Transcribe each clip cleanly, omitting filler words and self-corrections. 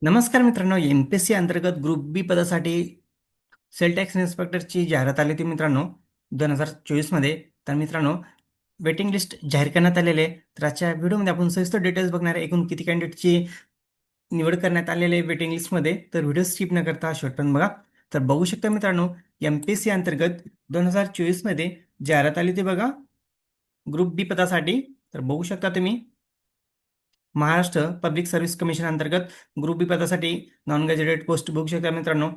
नमस्कार मित्रांनो, एमपीएससी अंतर्गत ग्रुप बी पदासाठी सेल टॅक्स इन्स्पेक्टरची जाहिरात आली होती मित्रांनो 2024 मध्ये. तर मित्रांनो, वेटिंग लिस्ट जाहीर करण्यात आलेले आहे. तर आजच्या व्हिडिओमध्ये आपण सविस्तर डिटेल्स बघणार आहे. एकूण किती कॅन्डिडेटची निवड करण्यात आलेली आहे वेटिंग लिस्टमध्ये. तर व्हिडिओ स्किप न करता शेवटपर्यंत बघा. तर बघू शकता मित्रांनो, एमपीएससी अंतर्गत 2024 मध्ये जाहिरात आली होती बघा ग्रुप बी पदासाठी. तर बघू शकता तुम्ही, महाराष्ट्र पब्लिक सर्व्हिस कमिशन अंतर्गत ग्रुप बी पदासाठी नॉन गॅजेटेड पोस्ट बघू शकता मित्रांनो.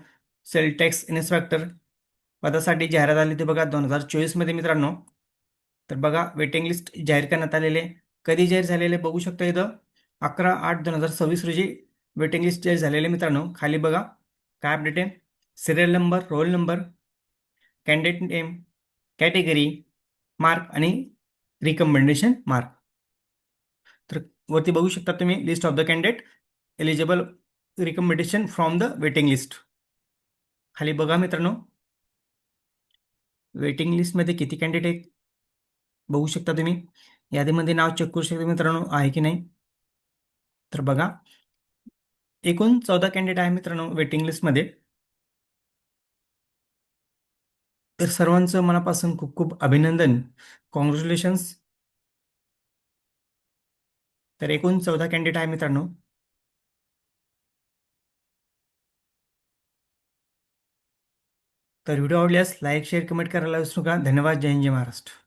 सेल टॅक्स इन्स्पेक्टर पदासाठी जाहिरात आली होती बघा 2024 मध्ये मित्रांनो. तर बघा, वेटिंग लिस्ट जाहीर करण्यात आलेले. कधी जाहीर झालेले बघू शकता इथं, 11/8/2026 रोजी वेटिंग लिस्ट जाहीर झालेले मित्रांनो. खाली बघा काय अपडेट आहे: serial number, roll number, candidate name, category, mark आणि रिकमेंडेशन मार्क. तर वरती बघू शकता तुम्ही, list of the candidate eligible recommendation from the waiting list. खाली बघा मित्रांनो, वेटिंग लिस्टमध्ये किती कॅन्डिडेट आहेत बघू शकता तुम्ही. यादीमध्ये नाव चेक करू शकता मित्रांनो, आहे की नाही. तर बघा, एकूण 14 कॅन्डिडेट आहे मित्रांनो वेटिंग लिस्टमध्ये. तर सर्वांचं मनापासून खूप खूप अभिनंदन, कॉंग्रॅच्युलेशन्स. तर एकूण 14 कॅन्डिडेट आहे मित्रांनो. तर व्हिडिओ आवडल्यास लाईक शेअर कमेंट करायला विसरू नका. धन्यवाद. जय हिंद, जय महाराष्ट्र.